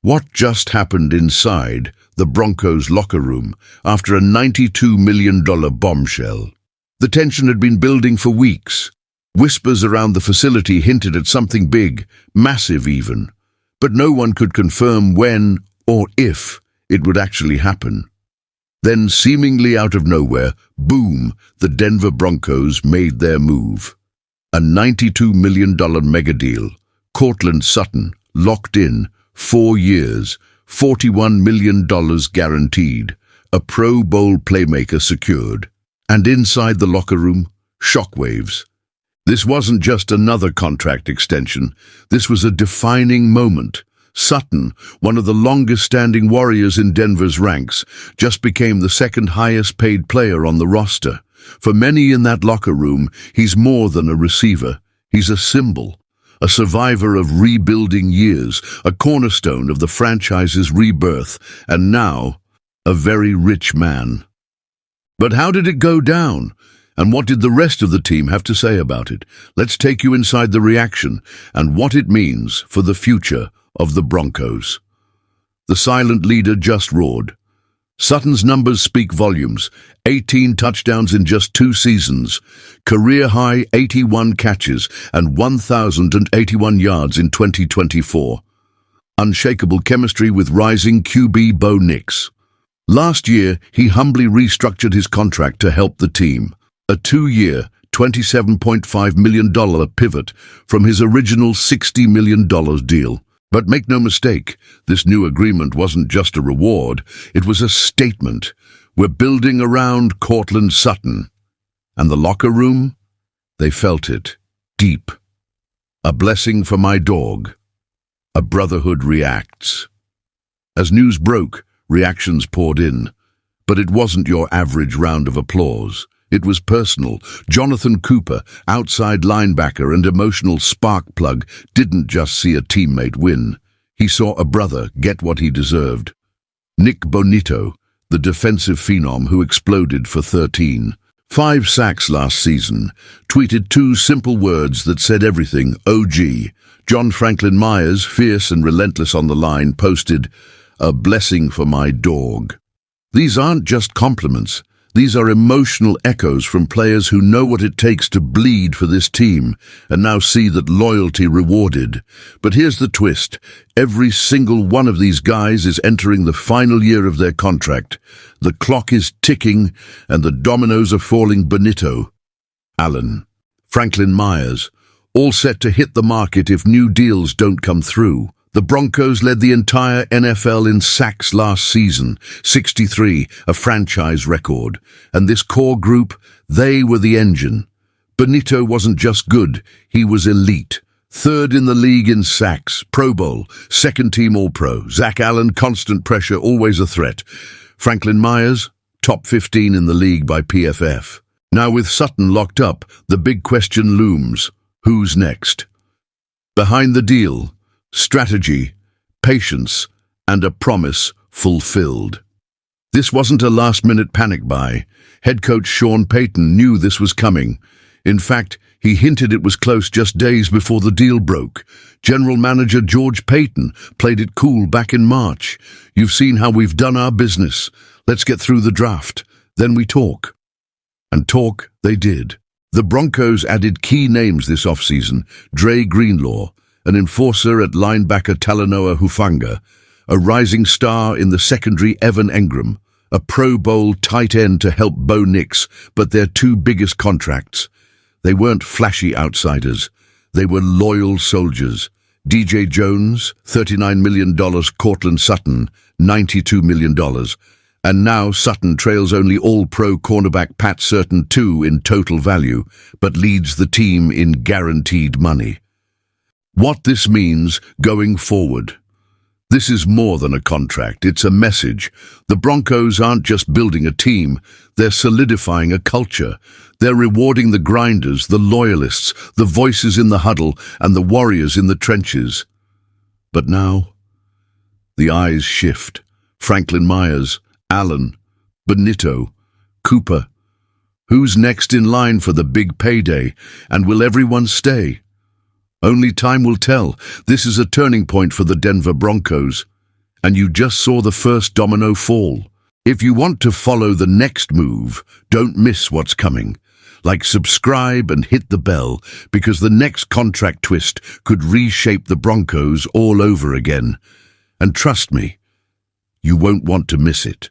What just happened inside the Broncos locker room after a $92 million bombshell? The tension had been building for weeks. Whispers around the facility hinted at something big, massive even, but no one could confirm when or if it would actually happen. Then, seemingly out of nowhere, boom, the Denver Broncos made their move. A $92 million mega deal. Courtland Sutton, locked in, 4 years, $41 million guaranteed, a Pro Bowl playmaker secured. And inside the locker room, shockwaves. This wasn't just another contract extension. This was a defining moment. Sutton, one of the longest-standing Warriors in Denver's ranks, just became the second highest-paid player on the roster. For many in that locker room, he's more than a receiver. He's a symbol, a survivor of rebuilding years, a cornerstone of the franchise's rebirth, and now, a very rich man. But how did it go down? And what did the rest of the team have to say about it? Let's take you inside the reaction and what it means for the future of the Broncos. The silent leader just roared. Sutton's numbers speak volumes. 18 touchdowns in just 2 seasons. Career-high 81 catches and 1,081 yards in 2024. Unshakable chemistry with rising QB Bo Nix. Last year, he humbly restructured his contract to help the team. A 2-year, $27.5 million pivot from his original $60 million deal. But make no mistake, this new agreement wasn't just a reward, it was a statement. We're building around Courtland Sutton. And the locker room? They felt it, deep. A blessing for my dog. A brotherhood reacts. As news broke, reactions poured in. But it wasn't your average round of applause. It was personal. Jonathan Cooper, outside linebacker and emotional spark plug, didn't just see a teammate win. He saw a brother get what he deserved. Nick Bonitto, the defensive phenom who exploded for 5 sacks last season, tweeted 2 simple words that said everything, OG. John Franklin Myers, fierce and relentless on the line, posted, "A blessing for my dog." These aren't just compliments. These are emotional echoes from players who know what it takes to bleed for this team and now see that loyalty rewarded. But here's the twist. Every single one of these guys is entering the final year of their contract. The clock is ticking and the dominoes are falling. Bonitto, Allen, Franklin Myers, all set to hit the market if new deals don't come through. The Broncos led the entire NFL in sacks last season, 63, a franchise record. And this core group, they were the engine. Bonitto wasn't just good, he was elite. 3rd in the league in sacks, Pro Bowl, 2nd team All-Pro. Zach Allen, constant pressure, always a threat. Franklin Myers, top 15 in the league by PFF. Now with Sutton locked up, the big question looms. Who's next? Behind the deal, strategy, patience, and a promise fulfilled. This wasn't a last-minute panic buy. Head coach Sean Payton knew this was coming. In fact, he hinted it was close just days before the deal broke. General manager George Payton played it cool back in March. "You've seen how we've done our business. Let's get through the draft. Then we talk." And talk they did. The Broncos added key names this offseason. Dre Greenlaw, an enforcer at linebacker Talanoa Hufanga, a rising star in the secondary Evan Engram, a Pro Bowl tight end to help Bo Nix, but their 2 biggest contracts. They weren't flashy outsiders. They were loyal soldiers. DJ Jones, $39 million, Courtland Sutton, $92 million. And now Sutton trails only All-Pro cornerback Pat Surtain II in total value, but leads the team in guaranteed money. What this means going forward. This is more than a contract, it's a message. The Broncos aren't just building a team, they're solidifying a culture. They're rewarding the grinders, the loyalists, the voices in the huddle, and the warriors in the trenches. But now, the eyes shift. Franklin Myers, Allen, Bonitto, Cooper. Who's next in line for the big payday, and will everyone stay? Only time will tell. This is a turning point for the Denver Broncos. And you just saw the first domino fall. If you want to follow the next move, don't miss what's coming. Like, subscribe and hit the bell, because the next contract twist could reshape the Broncos all over again. And trust me, you won't want to miss it.